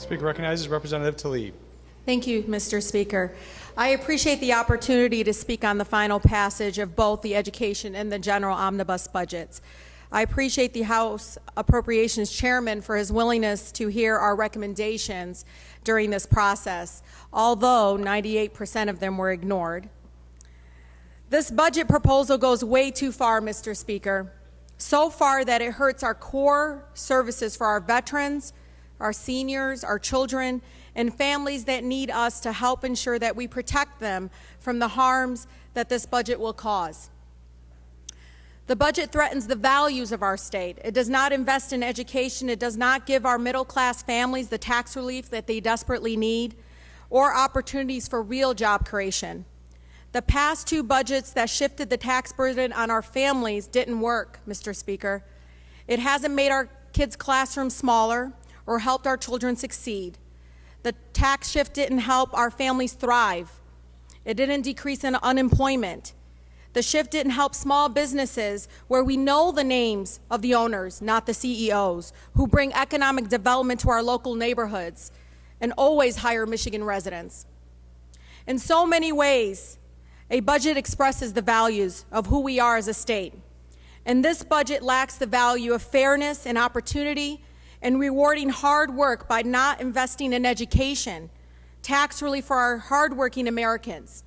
Speaker recognizes Representative Tlaib. Thank you, Mr. Speaker. I appreciate the opportunity to speak on the final passage of both the education and the general omnibus budgets. I appreciate the House Appropriations Chairman for his willingness to hear our recommendations during this process, although 98% of them were ignored. This budget proposal goes way too far, Mr. Speaker, so far that it hurts our core services for our veterans, our seniors, our children, and families that need us to help ensure that we protect them from the harms that this budget will cause. The budget threatens the values of our state. It does not invest in education. It does not give our middle-class families the tax relief that they desperately need or opportunities for real job creation. The past two budgets that shifted the tax burden on our families didn't work, Mr. Speaker. It hasn't made our kids' classrooms smaller or helped our children succeed. The tax shift didn't help our families thrive. It didn't decrease in unemployment. The shift didn't help small businesses where we know the names of the owners, not the CEOs, who bring economic development to our local neighborhoods and always hire Michigan residents. In so many ways, a budget expresses the values of who we are as a state. And this budget lacks the value of fairness and opportunity and rewarding hard work by not investing in education, tax relief for our hardworking Americans,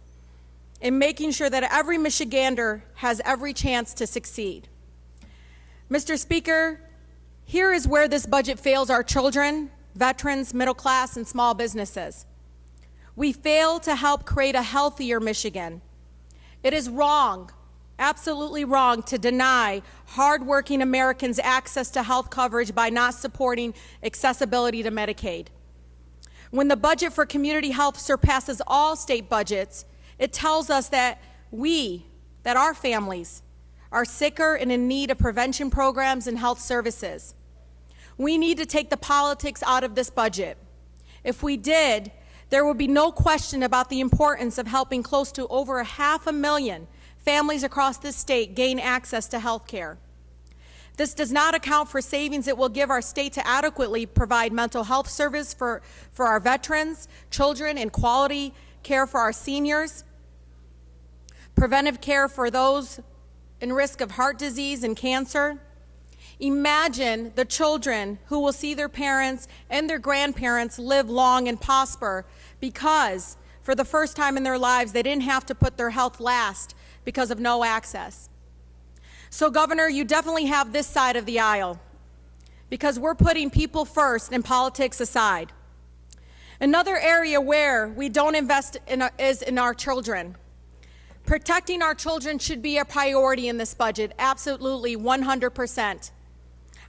and making sure that every Michigander has every chance to succeed. Mr. Speaker, here is where this budget fails our children, veterans, middle class, and small businesses. We fail to help create a healthier Michigan. It is wrong, absolutely wrong, to deny hardworking Americans access to health coverage by not supporting accessibility to Medicaid. When the budget for community health surpasses all state budgets, it tells us that our families are sicker and in need of prevention programs and health services. We need to take the politics out of this budget. If we did, there would be no question about the importance of helping close to over 500,000 families across this state gain access to health care. This does not account for savings it will give our state to adequately provide mental health service for our veterans, children, and quality care for our seniors, preventive care for those in risk of heart disease and cancer. Imagine the children who will see their parents and their grandparents live long and prosper because, for the first time in their lives, they didn't have to put their health last because of no access. So, Governor, you definitely have this side of the aisle because we're putting people first and politics aside. Another area where we don't invest is in our children. Protecting our children should be a priority in this budget, absolutely 100%.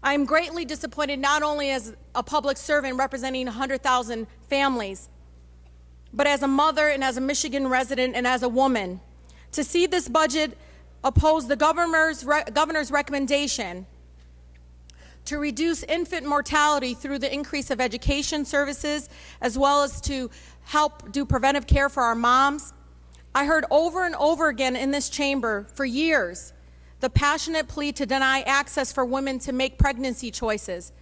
I am greatly disappointed not only as a public servant representing 100,000 families, but as a mother and as a Michigan resident and as a woman, to see this budget oppose the governor's recommendation to reduce infant mortality through the increase of education services, as well as to help do preventive care for our moms. I heard over and over again in this chamber for years the passionate plea to deny access for women to make pregnancy choices.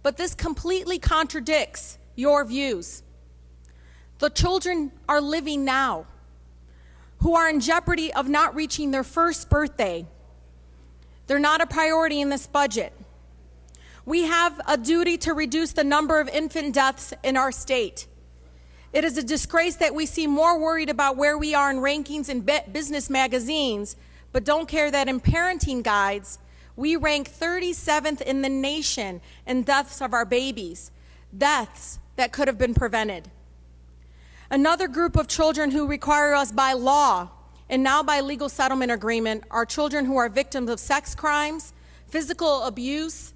But this completely contradicts your views. The children are living now, who are in jeopardy of not reaching their first birthday. They're not a priority in this budget. We have a duty to reduce the number of infant deaths in our state. It is a disgrace that we seem more worried about where we are in rankings in business magazines, but don't care that in parenting guides, we rank 37th in the nation in deaths of our babies, deaths that could have been prevented. Another group of children who require us by law and now by legal settlement agreement are children who are victims of sex crimes, physical abuse,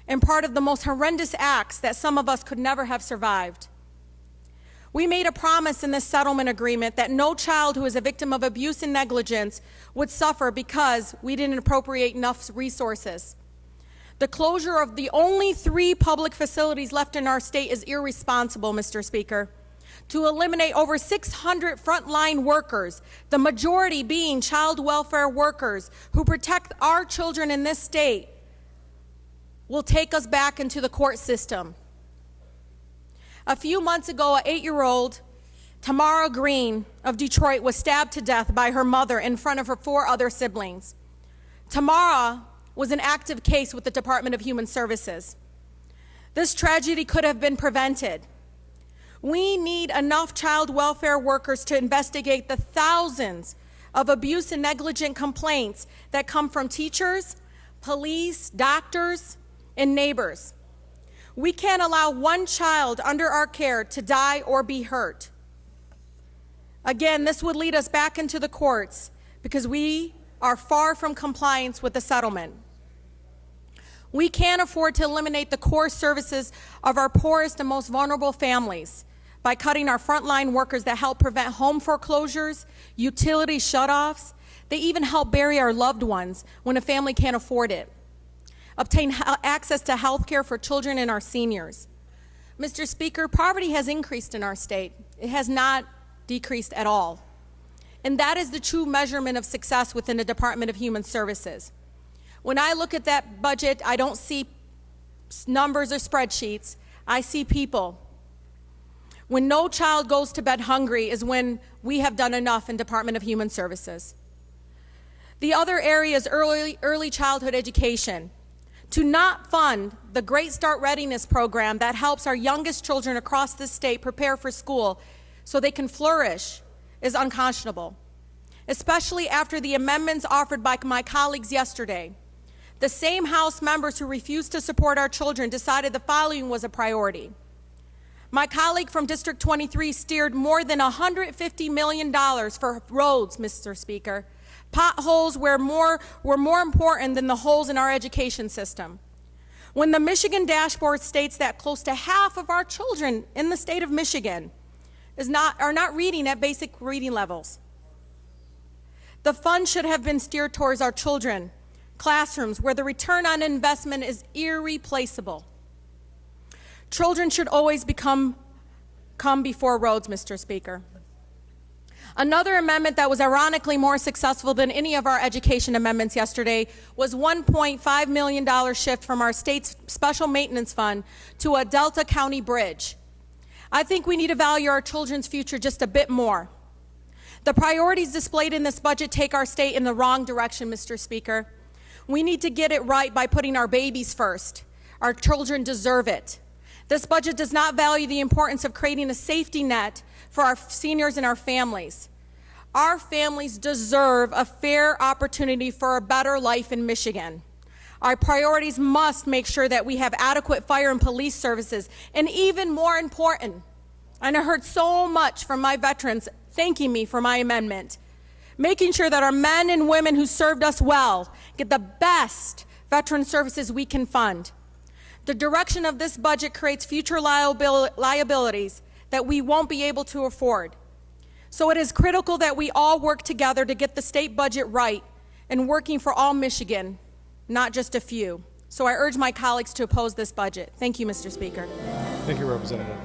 and part of the most horrendous acts that some of us could never have survived. We made a promise in this settlement agreement that no child who is a victim of abuse and negligence would suffer because we didn't appropriate enough resources. The closure of the only 3 public facilities left in our state is irresponsible, Mr. Speaker. To eliminate over 600 frontline workers, the majority being child welfare workers who protect our children in this state, will take us back into the court system. A few months ago, an 8-year-old, Tamara Green of Detroit, was stabbed to death by her mother in front of her 4 other siblings. Tamara was an active case with the Department of Human Services. This tragedy could have been prevented. We need enough child welfare workers to investigate the thousands of abuse and negligent complaints that come from teachers, police, doctors, and neighbors. We can't allow one child under our care to die or be hurt. Again, this would lead us back into the courts because we are far from compliance with the settlement. We can't afford to eliminate the core services of our poorest and most vulnerable families by cutting our frontline workers that help prevent home foreclosures, utility shutoffs. They even help bury our loved ones when a family can't afford it. Obtain access to health care for children and our seniors. Mr. Speaker, poverty has increased in our state. It has not decreased at all. And that is the true measurement of success within the Department of Human Services. When I look at that budget, I don't see numbers or spreadsheets. I see people. When no child goes to bed hungry is when we have done enough in Department of Human Services. The other area is early childhood education. To not fund the Great Start Readiness program that helps our youngest children across the state prepare for school so they can flourish is unconscionable, especially after the amendments offered by my colleagues yesterday. The same House members who refused to support our children decided the following was a priority. My colleague from District 23 steered more than $150 million for roads, Mr. Speaker. Potholes were more important than the holes in our education system. When the Michigan dashboard states that close to half of our children in the state of Michigan are not reading at basic reading levels. The funds should have been steered towards our children, classrooms where the return on investment is irreplaceable. Children should always come before roads, Mr. Speaker. Another amendment that was ironically more successful than any of our education amendments yesterday was $1.5 million shift from our state's special maintenance fund to a Delta County bridge. I think we need to value our children's future just a bit more. The priorities displayed in this budget take our state in the wrong direction, Mr. Speaker. We need to get it right by putting our babies first. Our children deserve it. This budget does not value the importance of creating a safety net for our seniors and our families. Our families deserve a fair opportunity for a better life in Michigan. Our priorities must make sure that we have adequate fire and police services, and even more important, and I heard so much from my veterans thanking me for my amendment, making sure that our men and women who served us well get the best veteran services we can fund. The direction of this budget creates future liabilities that we won't be able to afford. So it is critical that we all work together to get the state budget right and working for all Michigan, not just a few. So I urge my colleagues to oppose this budget. Thank you, Mr. Speaker. Thank you, Representative.